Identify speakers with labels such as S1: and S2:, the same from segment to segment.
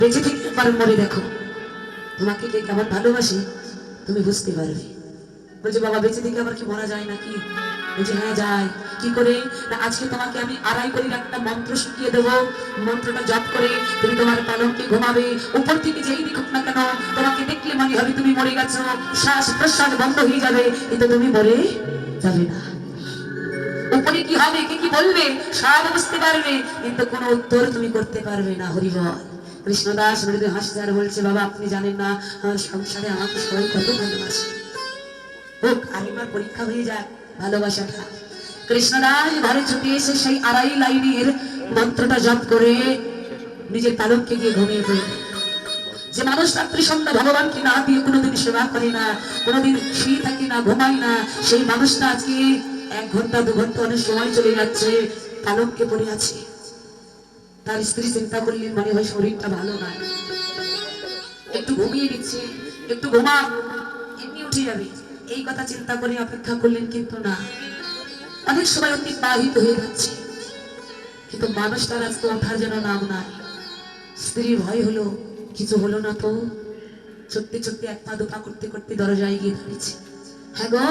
S1: বেঁচে থেকে একবার মরে দেখো, তোমাকে কে কেমন ভালোবাসে তুমি বুঝতে পারবে। বলছে বাবা বেঁচে থেকে আবার কি মরা যায় নাকি? বলছে হ্যাঁ যায়। কি করে? না আজকে তোমাকে আমি আড়াই করির একটা মন্ত্র শিখিয়ে দেবো। মন্ত্রটা জপ করে তুমি তোমার পালঙ্কে ঘুমাবে। উপর থেকে যেই দেখুক না কেন তোমাকে দেখলে মনে হবে তুমি মরে গেছো, শ্বাস প্রশ্বাস বন্ধ হয়ে যাবে, কিন্তু তুমি মরে যাবে না। উপরে কি হবে, কে কি বলবে সব বুঝতে পারবে, কিন্তু কোনো উত্তর তুমি করতে পারবে না। হরিবল। কৃষ্ণদাস মৃদু হাসছে আর বলছে বাবা আপনি জানেন না আমার সংসারে আমাকে সবাই কত ভালোবাসে। হোক আরেকবার পরীক্ষা হয়ে যাক ভালোবাসাটা। কৃষ্ণদাস ঘরে ছুটে এসে সেই আড়াই লাইনের মন্ত্রটা জপ করে নিজের পালককে গিয়ে ঘুমিয়ে পড়ে। যে মানুষ রাত্রি সন্ধ্যা ভগবানকে না দিয়ে কোনোদিন সেবা করে না, কোনোদিন শুয়ে থাকে না, ঘুমায় না, সেই মানুষটা আজকে 1 ঘন্টা 2 ঘন্টা অনেক সময় চলে যাচ্ছে পালককে পড়ে আছে। তার স্ত্রী চিন্তা করলেন মনে হয় শরীরটা ভালো না, একটু ঘুমিয়ে দিচ্ছে, একটু ঘুমা এমনি উঠে যাবে, এই কথা চিন্তা করে অপেক্ষা করলেন, কিন্তু না, অনেক সময় অতিবাহিত হয়ে যাচ্ছে, কিন্তু মানুষটার আজকে ওঠার যেন নাম নাই। স্ত্রীর ভয় হলো কিছু হলো না তো, সত্যি সত্যি 1 পা 2 পা করতে করতে দরজায় গিয়ে দাঁড়িয়েছে। হ্যাঁ গো,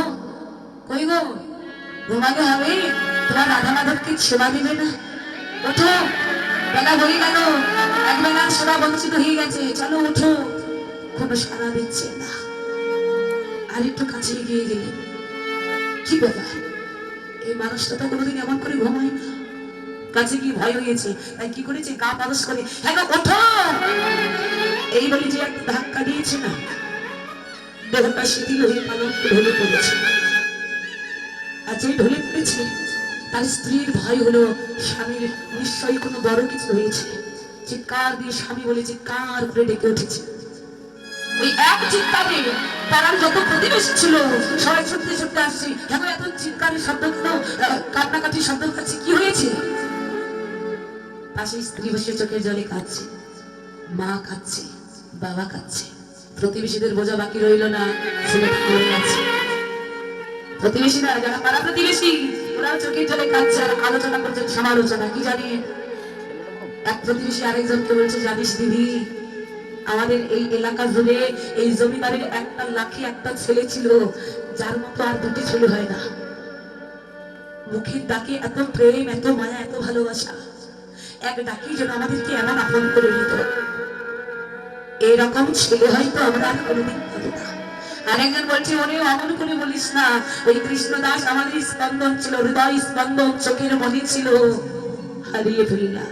S1: কই গো, ঘুমাতে হবে? তোমার রাধা মাধবকে সেবা দিবে না? ওঠো, বেলা হয়ে গেল, একবেলা সেবা বঞ্চিত হয়ে গেছে, চলো ওঠো। কোনো সাড়া দিচ্ছে না। আর একটু কাছে এগিয়ে গেলেন, কি ব্যাপার, এই মানুষটা তো কোনোদিন এমন করে ঘুমায় না। কাছে গিয়ে ভয় হয়েছে, তাই কি করেছে গা পারস করে হ্যাঁ গো ওঠো এই বলে যে একটা ধাক্কা দিয়েছে না, দেহটা শিথিল হয়ে পালক ঢলে পড়েছে। আর যে ঢলে পড়েছে তার স্ত্রীর ভয় হলো স্বামীর নিশ্চয়ই কোনো বড় কিছু হয়েছে। চিৎকার দিয়ে স্বামী বলে চিৎকার করে ডেকে উঠেছে। ওই এক চিৎকারে তারা যত প্রতিবেশী ছিল সবাই ছুটতে ছুটতে আসছে। এখন এত চিৎকারের শব্দ কেন, কান্নাকাটির শব্দ কাছে কি হয়েছে? পাশে স্ত্রী বসে চোখের জলে কাঁদছে, মা কাঁদছে, বাবা কাঁদছে, প্রতিবেশীদের বোঝা বাকি রইল না, ছেলেটা মরে গেছে। প্রতিবেশীরা যারা পাড়া প্রতিবেশী ওরাও চোখের জলে কাঁদছে আর আলোচনা করছেন, সমালোচনা। কি জানি এক প্রতিবেশী আরেকজনকে বলছে জানিস দিদি আমাদের এই এলাকা জুড়ে এই জমিদারের একটা লাখে একটা ছেলে ছিল যার মতো আর 2টি ছেলে হয় না। মুখের ডাকে এত প্রেম, এত মায়া, এত ভালোবাসা, এক ডাকি যেন আমাদেরকে এমন আপন করে নিত। এরকম ছেলে হয়তো আমরা আর কোনোদিন পাবো না। আরেকজন বলছে ওরে অমন করে বলিস না, ওই কৃষ্ণদাস আমাদের স্পন্দন ছিল, হৃদয় স্পন্দন, চোখের মনি ছিল, হারিয়ে ফেললাম।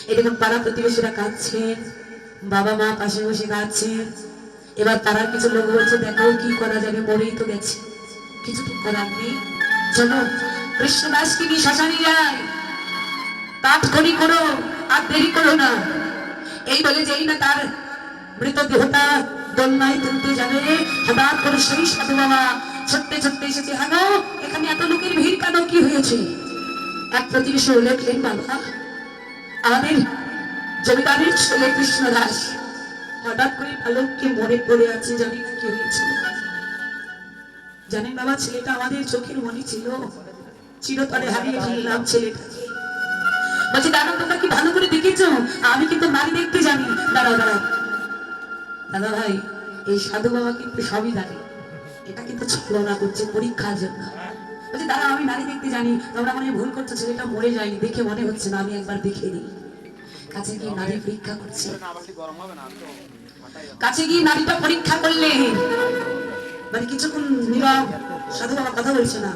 S1: এই দেখুন পাড়া প্রতিবেশীরা কাঁদছেন, বাবা মা পাশে বসে কাঁদছেন। এবার তারা কিছু লোক বলছে দেখো কি করা যাবে, মরেই তো গেছে, কিছু তো করার নেই, চলো কৃষ্ণদাসকে কি শ্মশানে যায়, তাৎক্ষণিক করো, আর দেরি করো না। এই বলে যেই না তার মৃতদেহটা দোলনায় তুলতে যাবে, হঠাৎ করে সেই সাধু বাবা ছুটতে ছুটতে এসেছে। হ্যাঁ এখানে এত লোকের ভিড় কেন, কি হয়েছে? এক প্রতিবেশী লেখলেন বাবা আমাদের জমিদারের ছেলে কৃষ্ণদাস হঠাৎ করে পালককে মনে পড়ে আছে, জানি না কি হয়েছিল। জানেন বাবা ছেলেটা আমাদের চোখের মনি ছিল, চিরতরে হারিয়ে ফেললাম ছেলেটাকে। বলছি দাদা তোমরা কি ভালো করে দেখেছো? আমি কিন্তু নারী দেখতে জানি। দাঁড়াও দাঁড়াও দাদা ভাই, এই সাধু বাবা কিন্তু সবই জানে, এটা কিন্তু ছলনা করছে পরীক্ষার জন্য। বলছি দাদা আমি নারী দেখতে জানি, তোমরা মনে ভুল করছো, ছেলেটা মরে যায়নি, দেখে মনে হচ্ছে না, আমি একবার দেখে নিই। কাছে গিয়ে নারী পরীক্ষা করছে, কাছে গিয়ে নারীটা পরীক্ষা করলে মানে কিছুক্ষণ নীরব, সাধু বাবা কথা বলছে না।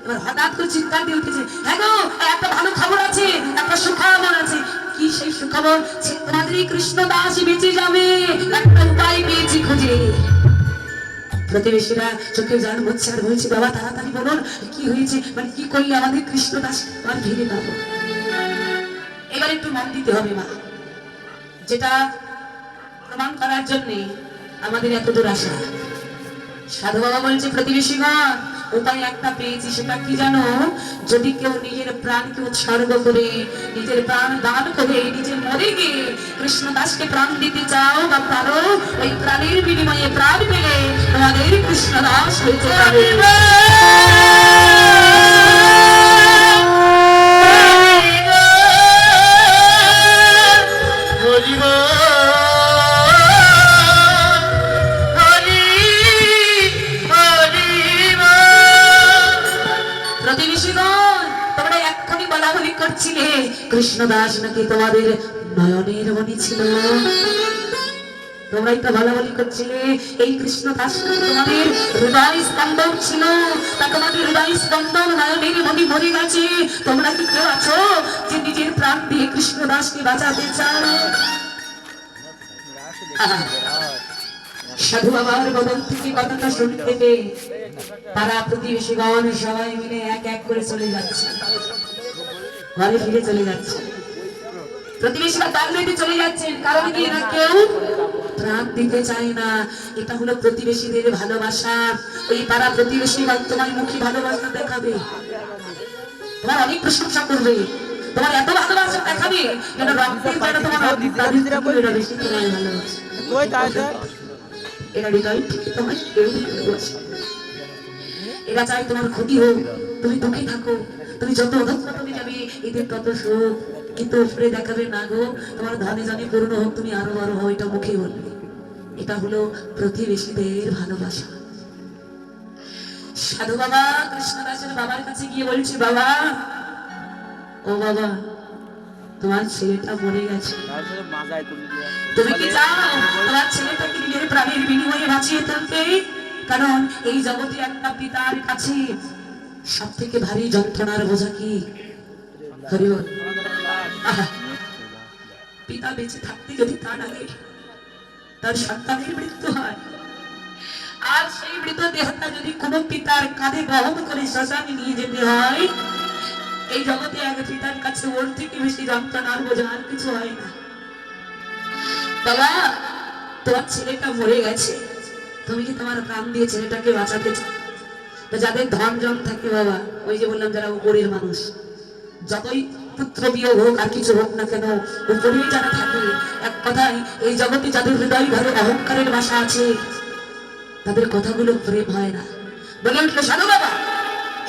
S1: এবার হঠাৎ করে চিৎকার দিয়ে উঠেছে, হ্যাঁ গো একটা ভালো খবর আছে, একটা সুখবর আছে। কি সেই সুখবর? তোমাদের কৃষ্ণদাস বেঁচে যাবে, একটা উপায় পেয়েছি খুঁজে। প্রতিবেশীরা চোখে জল মুছছে আর বলছে বাবা তাড়াতাড়ি বলুন কি হয়েছে, মানে কি করলে আমাদের কৃষ্ণদাস আর ফিরে পাবো। এবার একটু মন দিতে হবে মা, যেটা প্রমাণ করার জন্য আমাদের এত দূর আসা। সাধু বাবা বলছে প্রতিবেশীগণ উপায় একটা পেয়েছি, সেটা কি জানো? যদি কেউ নিজের প্রাণকে উৎসর্গ করে, নিজের প্রাণ দান করে, নিজে মরে গিয়ে কৃষ্ণদাসকে প্রাণ দিতে চাও বা পারো, ওই প্রাণের বিনিময়ে প্রাণ পেলে তোমাদের কৃষ্ণদাস হয়ে যাবে।
S2: হরিবল
S1: কৃষ্ণ দাস নাকি তোমাদের নয়নের মণি ছিল। তোমরাই তো বলা বলি করছিলে এই কৃষ্ণ দাস নাকি তোমাদের হৃদয় স্পন্দন ছিল। তা তোমাদের হৃদয় স্পন্দন নয়নের মণি মরে গেছে। তোমরা কি কেউ আছো যে নিজের প্রাণ দিয়ে কৃষ্ণ দাসকে বাঁচাতে চাও? সাধু বাবার বদন থেকে কথাটা শুনতে পেয়ে তারা প্রতিবেশীগণ সবাই মিলে এক এক করে চলে যাচ্ছে, ঘরে ফিরে চলে যাচ্ছে। প্রতিবেশীরা তার মেয়েতে চলে যাচ্ছেন, কারণ কি না কেউ প্রাণ দিতে চায় না। এটা হলো প্রতিবেশীদের ভালোবাসা। এই পাড়া প্রতিবেশীগণ তোমার মুখে ভালোবাসা দেখাবে, তোমার অনেক প্রশংসা করবে, তোমার এত ভালোবাসা দেখাবে যেন রক্তের যেন তোমার তাদের বেশি তোমার ভালোবাসা। এরা হৃদয় থেকে তোমার কেউ ভালোবাসে। এরা চাই তোমার ক্ষতি হোক, তুমি দুঃখে থাকো, তুমি যত অধঃপতনে যাবে এদের তত সুখ। কিন্তু উপরে দেখাবে না গো, তোমার ধনে জনে পূর্ণ হোক, তুমি আরো বড় হও, এটা মুখে বলবে। এটা হলো প্রতিবেশীদের ভালোবাসা। সাধু বাবা কৃষ্ণদাসের বাবার কাছে গিয়ে বলছে, বাবা, ও বাবা, তোমার ছেলেটা মরে গেছে, তুমি কি চাও তোমার ছেলেটাকে নিজের প্রাণের বিনিময়ে বাঁচিয়ে তুলতে? কারণ এই জগতে একটা পিতার কাছে সব থেকে ভারী যন্ত্রণার বোঝা কি? হরিবল। পিতা বেঁচে থাকতে যদি তার আগে তার সন্তানের মৃত্যু হয়, আর সেই মৃত দেহটা যদি কোনো পিতার কাঁধে বহন করে শ্মশানে নিয়ে যেতে হয়, এই জগতে এক পিতার কাছে ওর থেকে বেশি যন্ত্রণার বোঝা আর কিছু হয় না। বাবা, তোমার ছেলেটা মরে গেছে, তুমি কি তোমার প্রাণ দিয়ে ছেলেটাকে বাঁচাতে চাও? যাদের ধন জন থাকে বাবা, ওই যে বললাম যারা উপরের মানুষ, যতই পুত্র বিয়োগ হোক আর কিছু হোক না কেন, উপরেই যারা থাকে, এক কথায় এই জগতে যাদের হৃদয় ঘরে অহংকারের বাসা আছে, তাদের কথাগুলো প্রেম হয় না। বলে উঠলো, সাধু বাবা,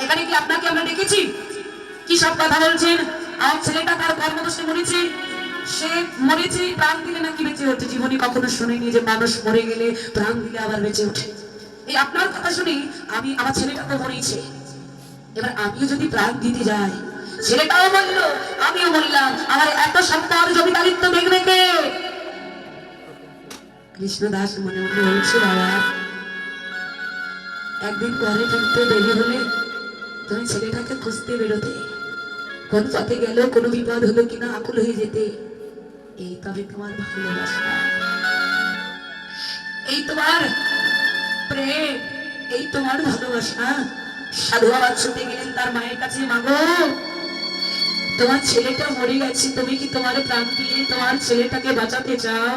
S1: এখানে কি আপনাকে আমরা ডেকেছি? কি সব কথা বলছেন? আমার ছেলেটা তার কর্মদোষে মরেছে, সে মরেছে, প্রাণ দিলে নাকি বেঁচে ওঠে? জীবনে কখনো শুনিনি যে মানুষ মরে গেলে প্রাণ দিলে আবার বেঁচে ওঠে। এই আপনার কথা শুনি আমি, আমার ছেলেটা তো মরেছে, এবার আমিও যদি প্রাণ দিতে যাই, ছেলেটাও বলল আমিও বললাম, আমার এত সম্পদ জমিদারিত্ব দেখবে কে? কৃষ্ণদাস মনে মনে বলছে, বাবা, একদিন ঘরে ফিরতে দেরি হলে তুমি ছেলেটাকে খুঁজতে বেরোতে, কোন পথে গেল, কোনো বিপদ হলো কিনা আকুল হয়ে যেতে। এই তবে তোমার ভালোবাসা, এই তোমার প্রেম, এই তোমার ভালোবাসা। সাধু বাবা ছুটে গেলেন তার মায়ের কাছে, মাগো, তোমার ছেলেটা মরে গেছে, তুমি কি তোমার প্রাণ দিয়ে তোমার ছেলেটাকে বাঁচাতে চাও?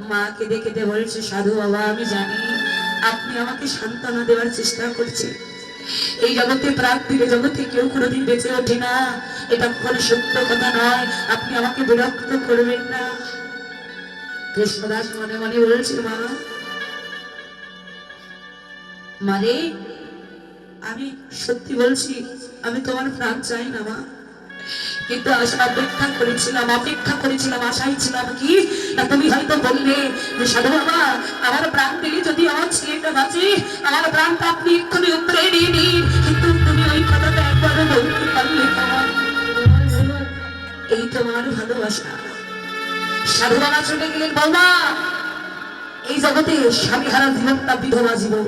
S1: মা কেঁদে কেঁদে বলছে, সাধু বাবা, আমি জানি আপনি আমাকে সান্ত্বনা দেওয়ার চেষ্টা করছেন। এই জগতে প্রাণ দিলে জগতে কেউ কোনোদিন বেঁচে ওঠে না, এটা কোনো সত্য কথা নয়, আপনি আমাকে বিরক্ত করবেন না। কৃষ্ণদাস মনে মনে বলছে, মা, মানে আমি সত্যি বলছি, আমি তোমার প্রাণ চাই না মা, কিন্তু অপেক্ষা করেছিলাম, আশাই ছিলাম কি না তুমি হয়তো বললে যে সাধু বাবা, আমার প্রাণ দিলে যদি আমার ছেলেটা বাঁচে, আমার প্রাণটা আপনি এক্ষুনি উপরে নিয়ে নিন। কিন্তু তুমি ওই কথাটা একবারও বলতে পারলে না। এই তোমার ভালোবাসা। সাধু বাবা চলে গেলেন, বৌমা, এই জগতে স্বামী হারা জীবনটা বিধবা জীবন,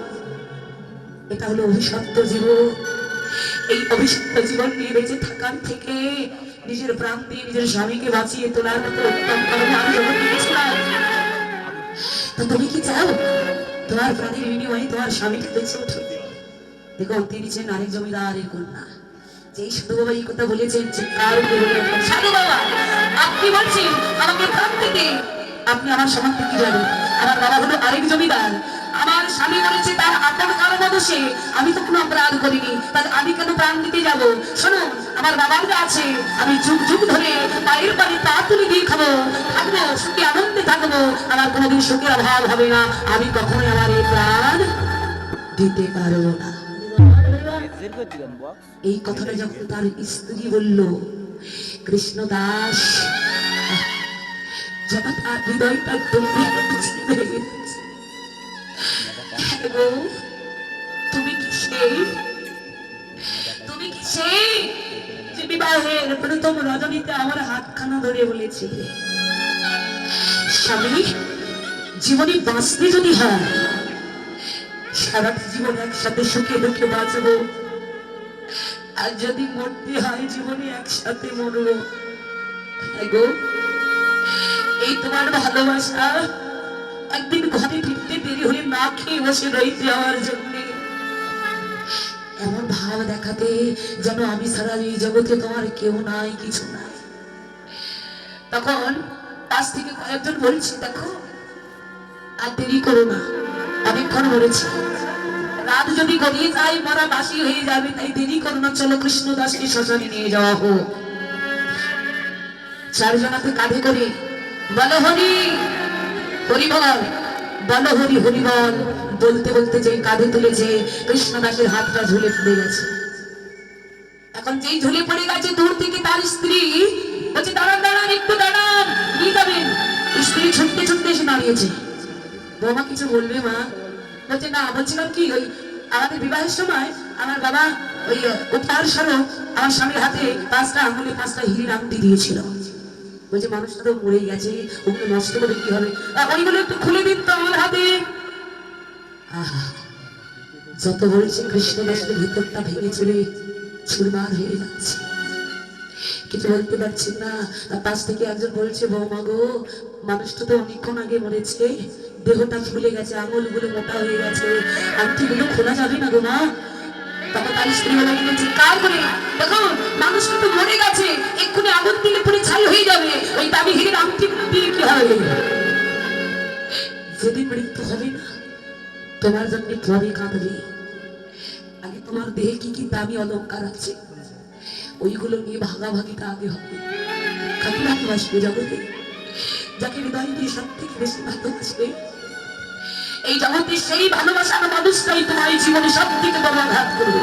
S1: এটা হলো অভিশপ্ত জীবন। এই অভিশপ্ত জীবন নিয়ে বেঁচে থাকার থেকে নিজের প্রাণ দিয়ে নিজের স্বামীকে বাঁচিয়ে তোলার মতো উত্তম কর্ম আমি জগতে গেছিলাম। তো তুমি কি চাও তোমার প্রাণের বিনিময়ে তোমার স্বামীকে বেঁচে উঠে? দেখুন, তিনি ছিলেন আরেক জমিদারের কন্যা। যেই সাধু বাবা এই কথা বলেছেন, চিৎকার করে বললেন, সাধু বাবা, আপনি বলছেন আমাকে প্রাণ দিতে? আপনি আমার সম্বন্ধে কি জানেন? আমার বাবা হলো আরেক জমিদার, আমার স্বামী বলেছে তার আপন কর্মদোষে আমি তো কোনো অপরাধ করিনি, তাহলে আমি কেন প্রাণ দিতে যাব? শুনুন, আমার বাবার যা আছে আমি যুগ যুগ ধরে পায়ের পানি পা তুলে দিয়ে খাবো, থাকবো, সুখে আনন্দে থাকবো, আমার কোনোদিন সুখের অভাব হবে না, আমি কখনোই আমার এই প্রাণ দিতে পারবো না। এই কথাটা যখন তার স্ত্রী বলল, কৃষ্ণদাস যখন তার হৃদয়টা তুমি কি সেই বিবাহের প্রথম রজনীতে আমার হাতখানা ধরে বলেছিলে, স্বামী জীবনে বাঁচতে যদি হয়, সারাটা জীবন একসাথে সুখে দুঃখে বাঁচবো, আর যদি মরতে হয় জীবনে একসাথে মরবো। গো এই তোমার ভালোবাসা একদিন ঘরে ফিরতে দেরি হলে না খেয়ে বসে রইতে আমার জন্য এমন ভাব দেখাতে যেন আমি ছাড়া এই জগতে তোমার কেউ নাই, কিছু নাই। তখন পাশ থেকে কয়েকজন বলছে, দেখো আর দেরি করো না, অনেকক্ষণ মরেছে, রাত যদি গড়িয়ে যায় মরা বাসি হয়ে যাবে, তাই দেরি করো না, চলো কৃষ্ণদাসকে শ্মশানে নিয়ে যাওয়া হোক। চারজনাকে কাঁধে করে বলো হরি হরিবল, বলো হরি হরিবল বলতে বলতে যে কাঁধে তুলেছে কৃষ্ণদাসের হাতটা ঝুলে পড়ে গেছে। এখন যেই ঝুলে পড়ে গেছে দূর থেকে তার স্ত্রী বলছে, দাঁড়ান দাঁড়ান একটু দাঁড়ান, নিয়ে যাবেন। স্ত্রী ছুটতে ছুটতে এসে দাঁড়িয়েছে। বৌমা কিছু বলবে মা? বলছে না, বলছিলাম কি ওই আমাদের বিবাহের সময় আমার বাবা ওই উপহার স্বরূপ আমার স্বামীর হাতে 5টা আঙুলে 5টা হীরের আংটি দিয়েছিল। বলছে মানুষটা তো মরেই গেছে, ওগুলো নষ্ট করে কি হবে, ওইগুলো একটু খুলে দিন তো আমার হাতে। যত বলছে কৃষ্ণদাসের ভিতরটা ভেঙে চলে চুরমার হয়ে যাচ্ছে, কিছু বলতে পারছি না। পাশ থেকে একজন বলছে, বৌমা গো মানুষটা তো অনেকক্ষণ আগে মরেছে, দেহটা ফুলে গেছে, আঙুলগুলো মোটা হয়ে গেছে, আংটিগুলো খোলা যাবে না গো মা। তখন তার স্ত্রী বলছে, কার করে দেখো মানুষটা তো মরে গেছে, এক্ষুনি আগুন দিলে পুরো ছাই হয়ে যাবে, ওই দামি হীরের আংটি দিয়ে কি হবে? যেদিন মৃত্যু হবে না তোমার জন্য পরে কাঁদবে, আগে তোমার দেহে কি কি দামি অলঙ্কার আছে ওইগুলো নিয়ে ভাগাভাগিটা আগে হবে। কাকে ভালোবাসবে জগতে? যাকে হৃদয় দিয়ে সব থেকে বেশি ভালোবাসবে এই জগতে সেই ভালোবাসার মানুষটাই তোমার জীবনে সব থেকে বড় আঘাত করবে।